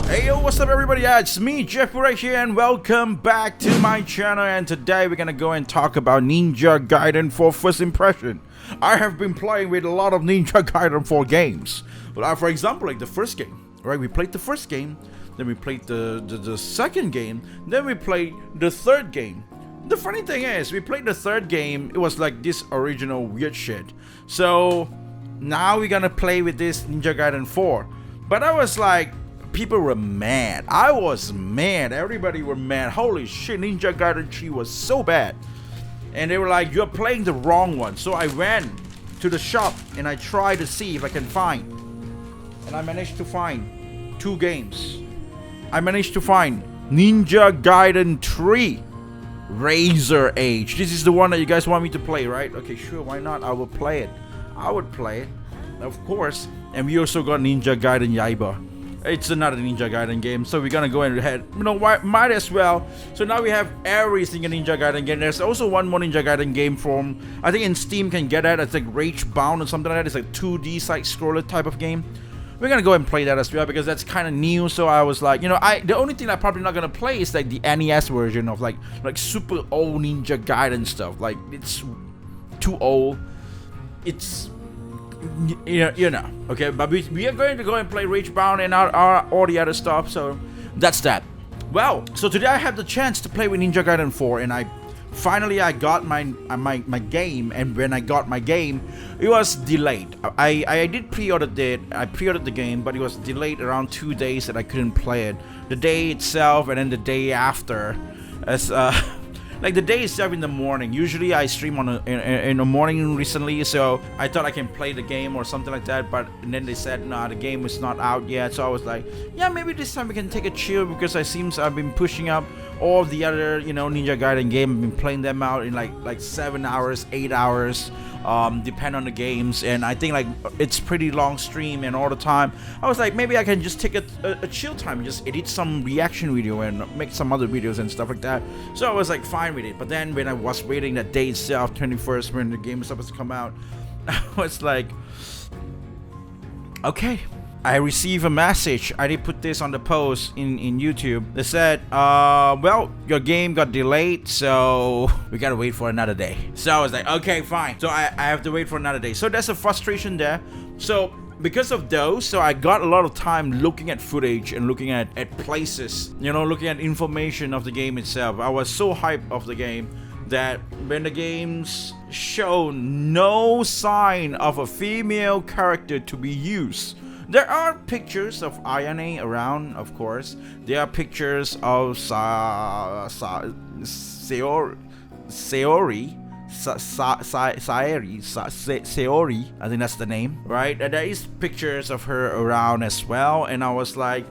Hey yo, what's up everybody? Yeah, it's me, Jeff right here, and welcome back to my channel. And today we're gonna go and talk about Ninja Gaiden for first impression. I have been playing with a lot of Ninja Gaiden 4 games. For example, like the first game, right? We played the first game, then we played the second game, then we played the third game. The funny thing is, we played the third game, it was like this original weird shit. So now we're gonna play with this Ninja Gaiden 4. But I was like, people were mad. I was mad. Everybody were mad. Holy shit, Ninja Gaiden 3 was so bad. And they were like, you're playing the wrong one. So I went to the shop and I tried to see if I can find. And I managed to find 2 games. I managed to find Ninja Gaiden 3 Razor Age. This is the one that you guys want me to play, right? Okay, sure, why not? I will play it. I would play it, of course. And we also got Ninja Gaiden Yaiba. It's another Ninja Gaiden game, so we're gonna go ahead. You know, might as well. So now we have every single Ninja Gaiden game. There's also one more Ninja Gaiden game from, I think in Steam can get that. It's like Rage Bound or something like that. It's like 2D side scroller type of game. We're gonna go and play that as well because that's kind of new. So I was like, you know, the only thing I'm probably not gonna play is like the NES version of like super old Ninja Gaiden stuff. Like it's too old. It's you know, okay, but we are going to go and play Rage Bound and all the other stuff, so that's that. Well, so today I have the chance to play with Ninja Gaiden 4, and I got my game, and when I got my game, it was delayed. I did pre-order it. I pre-ordered the game, but it was delayed around 2 days that I couldn't play it. The day itself, and then the day after, as like the day itself in the morning. Usually I stream in the morning recently, so I thought I can play the game or something like that. But then they said, nah, the game is not out yet. So I was like, yeah, maybe this time we can take a chill because I've been pushing up all the other, you know, Ninja Gaiden game. I've been playing them out in like 7 hours, 8 hours, depend on the games. And I think like it's pretty long stream and all the time. I was like, maybe I can just take a chill time and just edit some reaction video and make some other videos and stuff like that. So I was like fine with it. But then when I was waiting that day itself, 21st, when the game was supposed to come out, I was like, okay. I received a message. I did put this on the post in YouTube. They said, well, your game got delayed, so we gotta wait for another day. So I was like, okay, fine. So I have to wait for another day. So there's a frustration there. So because of those, so I got a lot of time looking at footage and looking at places, you know, looking at information of the game itself. I was so hyped of the game that when the games show no sign of a female character to be used. There are pictures of Ayane around, of course. There are pictures of Saeri, I think that's the name, right? And there is pictures of her around as well, and I was like,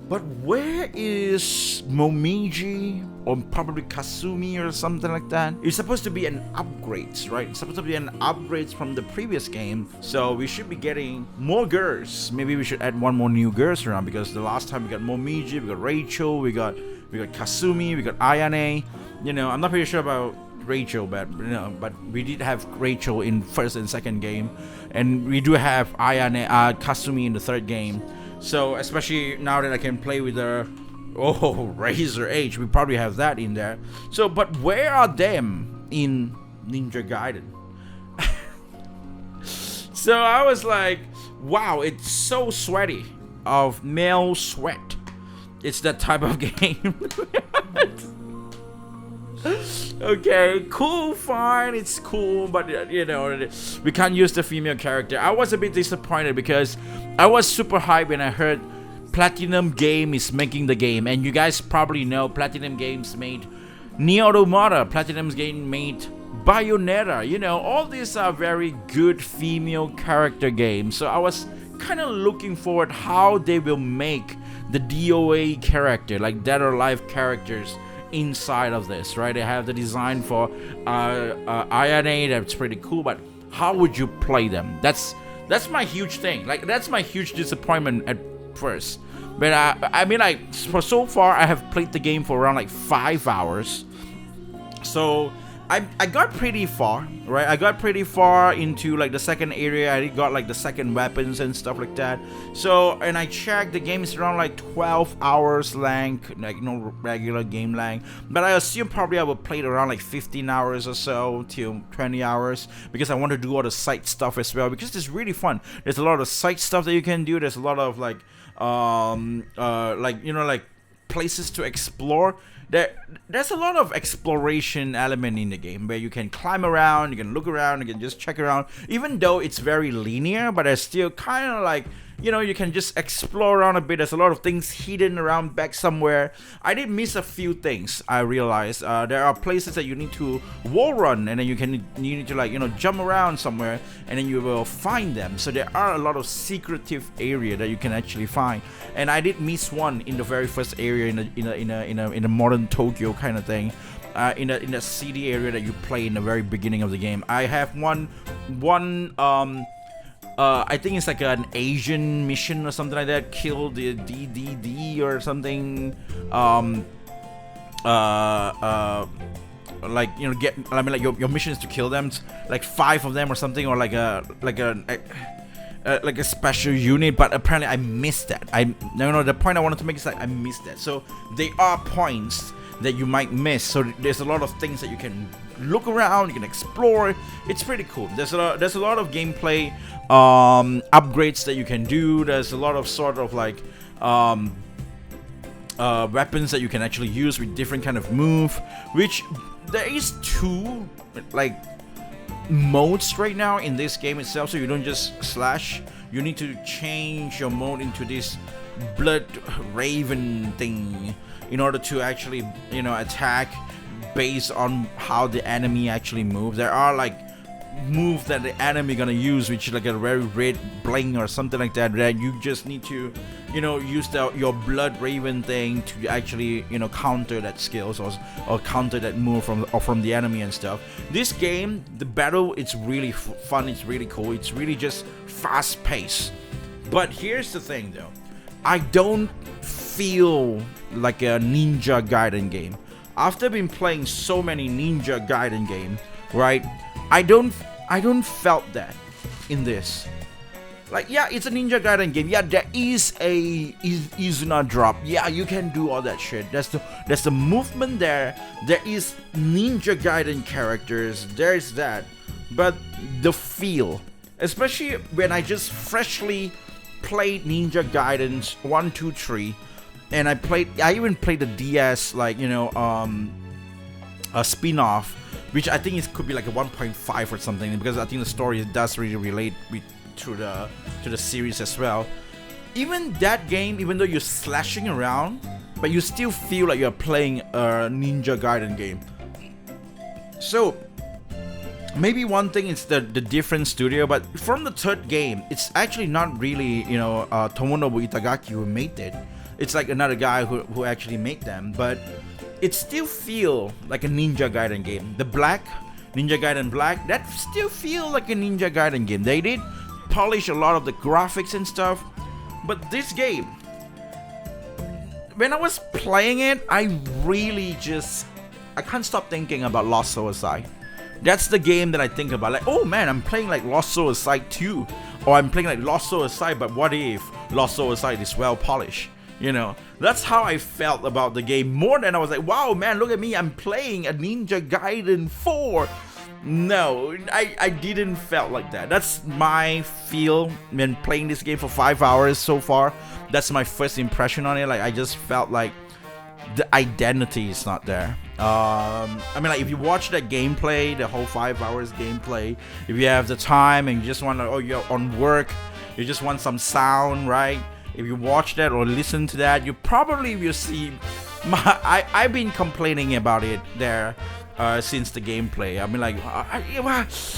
but where is Momiji or probably Kasumi or something like that? It's supposed to be an upgrade, right? It's supposed to be an upgrade from the previous game, so we should be getting more girls. Maybe we should add one more new girls around because the last time we got Momiji, we got Rachel, we got Kasumi, we got Ayane. You know, I'm not pretty sure about Rachel, but you know, but we did have Rachel in first and second game, and we do have Ayane, Kasumi in the third game. So especially now that I can play with the Razor Age, we probably have that in there. So, but where are them in Ninja Gaiden? So I was like, wow, it's so sweaty of male sweat. It's that type of game. Okay, cool, fine, it's cool, but you know, we can't use the female character. I was a bit disappointed because I was super hyped when I heard Platinum Game is making the game, and you guys probably know Platinum Games made Nier Automata, Platinum Game made Bayonetta. You know, all these are very good female character games, so I was kind of looking forward how they will make the DOA character, like Dead or Alive characters, inside of this, right? They have the design for Ayane, that's pretty cool, but how would you play them? That's my huge thing. Like, that's my huge disappointment at first. But I mean, like, for so far I have played the game for around like 5 hours. So I got pretty far, right? I got pretty far into like the second area. I got like the second weapons and stuff like that. So, and I checked, the game is around like 12 hours length, like regular game length. But I assume probably I will play it around like 15 hours or so till 20 hours, because I want to do all the side stuff as well, because it's really fun. There's a lot of side stuff that you can do. There's a lot of like like places to explore. There's a lot of exploration element in the game where you can climb around, you can look around, you can just check around. Even though it's very linear, but there's still kind of like, you can just explore around a bit. There's a lot of things hidden around back somewhere. I did miss a few things. I realized there are places that you need to wall run, and then you need to like jump around somewhere, and then you will find them. So there are a lot of secretive area that you can actually find. And I did miss one in the very first area in a modern Tokyo kind of thing. In a city area that you play in the very beginning of the game. I have one I think it's like an Asian mission or something like that. Kill the DDD or something. Like get. I mean, like your mission is to kill them, like 5 of them or something, or like a special unit. But apparently I missed that. The point I wanted to make is that I missed that. So there are points that you might miss. So there's a lot of things that you can look around, you can explore. It's pretty cool. There's a lot of gameplay upgrades that you can do. There's a lot of sort of like weapons that you can actually use with different kind of move, which there is 2 like modes right now in this game itself. So you don't just slash, you need to change your mode into this blood raven thing in order to actually attack based on how the enemy actually moves. There are like moves that the enemy gonna use, which is like a very red bling or something like that, that you just need to use your blood raven thing to actually counter that skills or counter that move from the enemy and stuff. This game, the battle, it's really fun, it's really cool, it's really just fast paced. But here's the thing though, I don't feel like a Ninja Gaiden game. After been playing so many Ninja Gaiden games, right? I don't felt that in this. Like, yeah, it's a Ninja Gaiden game. Yeah, there is a Izuna drop. Yeah, you can do all that shit. There's the movement there. There is Ninja Gaiden characters. There's that. But the feel, especially when I just freshly played Ninja Gaiden 1, 2, 3. And I even played the DS, like, a spin-off, which I think could be like a 1.5 or something, because I think the story does really relate to the series as well. Even that game, even though you're slashing around, but you still feel like you're playing a Ninja Gaiden game. So maybe one thing is the different studio, but from the third game, it's actually not really Tomonobu Itagaki who made it. It's like another guy who actually made them, but it still feel like a Ninja Gaiden game. The Ninja Gaiden Black, that still feel like a Ninja Gaiden game. They did polish a lot of the graphics and stuff, but this game, when I was playing it, I can't stop thinking about Lost Suicide. That's the game that I think about, like, oh man, I'm playing like Lost Suicide 2, or I'm playing like Lost Suicide, but what if Lost Suicide is well polished? That's how I felt about the game, more than I was like, wow man, look at me, I'm playing a Ninja Gaiden 4. No, I didn't felt like that. That's my feel when playing this game for 5 hours so far. That's my first impression on it. Like, I just felt like the identity is not there. I mean, like, if you watch that gameplay, the whole 5 hours gameplay, if you have the time and you just want to, you're on work, you just want some sound, right? If you watch that or listen to that, you probably will see I've been complaining about it there since the gameplay. I mean, like,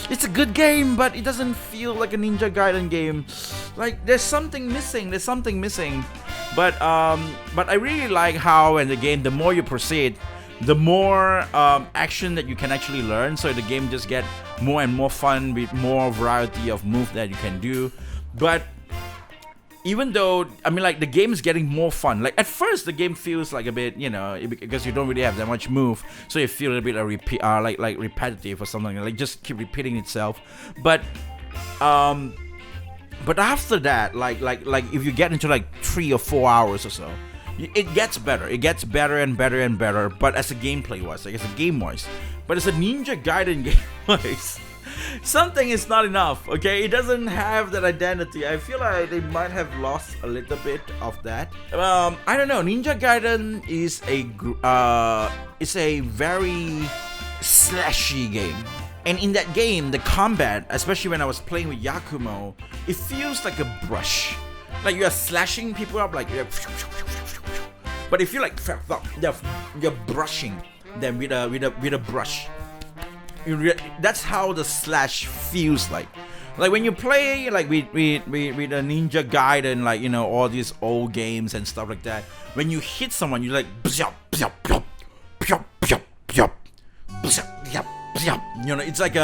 it's a good game, but it doesn't feel like a Ninja Gaiden game. Like, there's something missing. But I really like how in the game, the more you proceed, the more action that you can actually learn. So the game just get more and more fun with more variety of moves that you can do. But even though I mean like the game is getting more fun. Like at first the game feels like a bit, because you don't really have that much move, so you feel a bit like repetitive or something, like just keep repeating itself. But after that, like if you get into like 3 or 4 hours or so, it gets better. It gets better and better and better. But as a gameplay wise, like as a game wise, but as a Ninja Gaiden game wise, something is not enough. Okay, it doesn't have that identity. I feel like they might have lost a little bit of that. I don't know. Ninja Gaiden is a very slashy game. And in that game, the combat, especially when I was playing with Yakumo, it feels like a brush. Like you are slashing people up, like but if you like you're brushing them with a brush. That's how the slash feels like. Like when you play like with a Ninja Gaiden, like all these old games and stuff like that. When you hit someone, you like it's like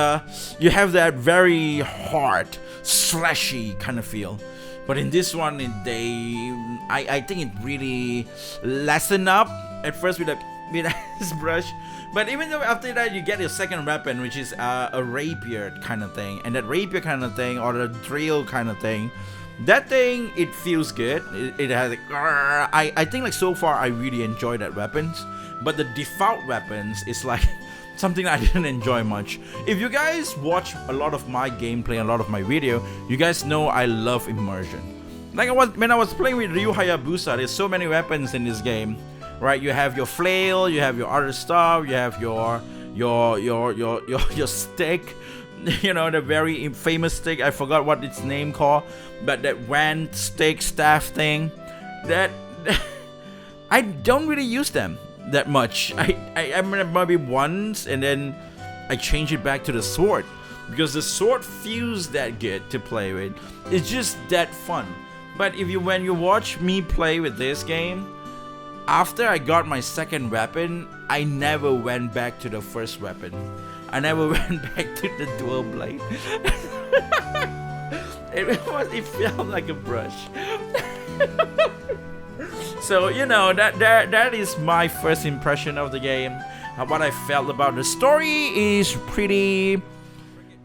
you have that very hard, slashy kind of feel. But in this one, I think it really lessened up at first with this brush. But even though after that you get your second weapon, which is a rapier kind of thing, and that rapier kind of thing or the drill kind of thing, that thing it feels good. It has like I think like so far I really enjoy that weapons. But the default weapons is like something I didn't enjoy much. If you guys watch a lot of my gameplay, a lot of my video, you guys know I love immersion. Like when I was playing with Ryu Hayabusa, there's so many weapons in this game, right? You have your flail, you have your other stuff, you have your stick, the very famous stick. I forgot what its name called, but that wand stick staff thing, that I don't really use them that much. I maybe once, and then I change it back to the sword because the sword feels that good to play with. It's just that fun. But when you watch me play with this game, after I got my second weapon, I never went back to the first weapon. I never went back to the dual blade. It felt like a brush. So that is my first impression of the game. What I felt about the story is pretty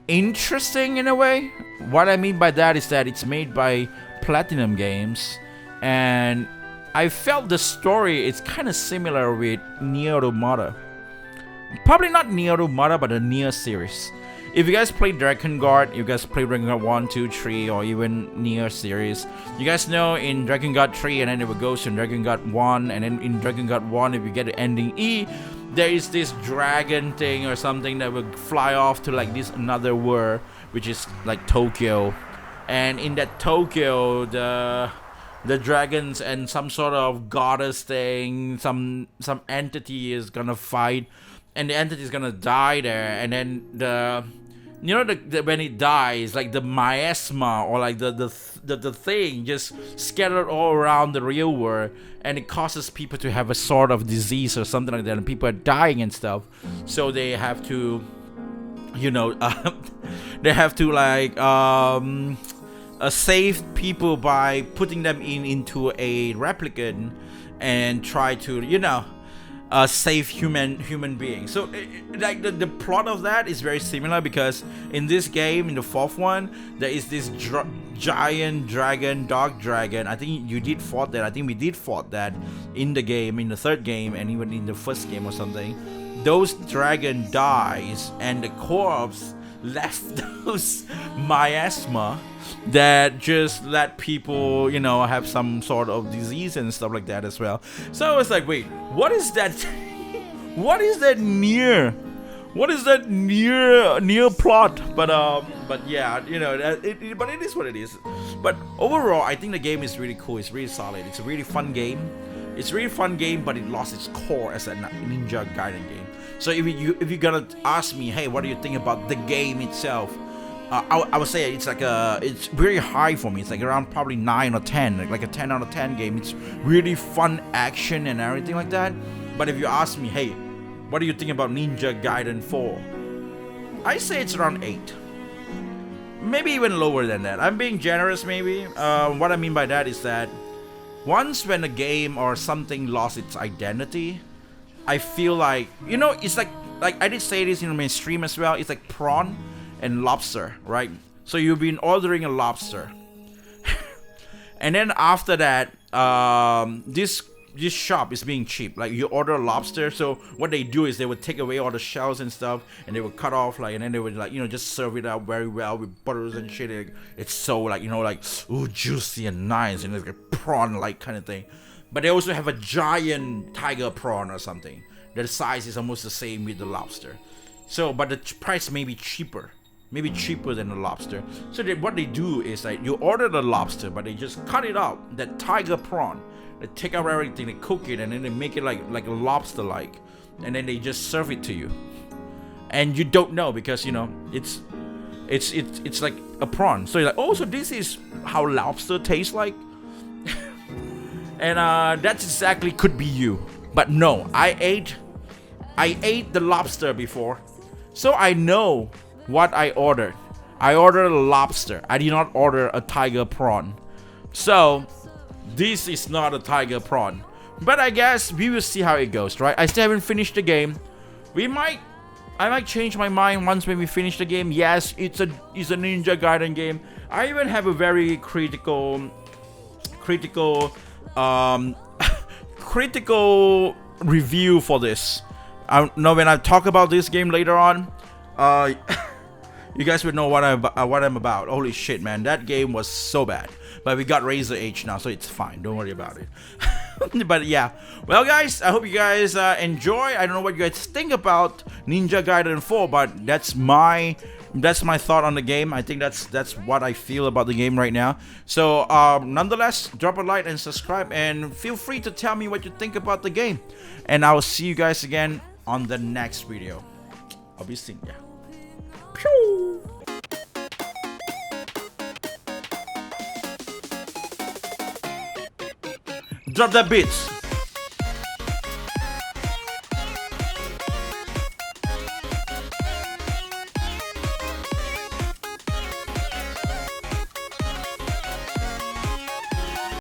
interesting in a way. What I mean by that is that it's made by Platinum Games, and I felt the story is kind of similar with Nier Automata. Probably not Nier Automata, but the Nier series. If you guys play Dragon Guard, you guys play Dragon Guard 1, 2, 3, or even Nier series, you guys know in Dragon Guard 3, and then it goes to Dragon Guard 1, and then in Dragon Guard 1, if you get the ending E, there is this dragon thing or something that will fly off to like this another world, which is like Tokyo. And in that Tokyo, the dragons and some sort of goddess thing, some entity is gonna fight, and the entity is gonna die there, and then the when it dies, like the miasma or like the thing just scattered all around the real world, and it causes people to have a sort of disease or something like that, and people are dying and stuff. So they have to, they have to like save people by putting them into a replicant and try to save human beings. So like the plot of that is very similar, because in this game, in the fourth one, there is this giant dragon, dog dragon. I think you did fought that. I think we did fought that in the game, in the third game, and even in the first game or something. Those dragon dies, and the corpse left those miasma that just let people, have some sort of disease and stuff like that as well. So I was like, wait, what is that? What is that near? What is that near plot? But yeah, but it is what it is. But overall, I think the game is really cool. It's really solid. It's a really fun game. It's a really fun game, but it lost its core as a Ninja Gaiden game. So if you're gonna ask me, hey, what do you think about the game itself? I would say it's very high for me. It's like around probably 9 or 10, like a 10 out of 10 game. It's really fun action and everything like that. But if you ask me, hey, what do you think about Ninja Gaiden 4? I say it's around 8. maybe even lower than that. I'm being generous, maybe. What I mean by that is that once when a game or something lost its identity, I feel like, you know, it's like I did say this in my stream as well. It's like prawn and lobster, right? So you've been ordering a lobster, and then after that, this shop is being cheap. Like you order a lobster, so what they do is they would take away all the shells and stuff, and they would cut off and then they would just serve it out very well with butters and shit. It's so ooh, juicy and nice, and it's like a prawn like kind of thing. But they also have a giant tiger prawn or something. The size is almost the same with the lobster. So, but the price may be cheaper. Maybe cheaper than the lobster. So what they do is you order the lobster, but they just cut it out, that tiger prawn. They take out everything, they cook it, and then they make it like a lobster like, and then they just serve it to you. And you don't know because it's like a prawn. So you're like, oh, so this is how lobster tastes like. And that's exactly could be you. But no, I ate the lobster before, so I know what I ordered. I ordered a lobster. I did not order a tiger prawn. So this is not a tiger prawn. But I guess we will see how it goes, right? I still haven't finished the game. I might change my mind once when we finish the game. Yes, it's a Ninja Gaiden game. I even have a very critical review for this. I know when I talk about this game later on, you guys would know what I'm about. Holy shit, man, that game was so bad. But we got Razor H now, so it's fine. Don't worry about it. But yeah, well, guys, I hope you guys enjoy. I don't know what you guys think about Ninja Gaiden 4, but that's my thought on the game. I think that's what I feel about the game right now. So nonetheless, drop a like and subscribe, and feel free to tell me what you think about the game. And I will see you guys again on the next video. I'll be seeing ya. Pew! Drop that beats.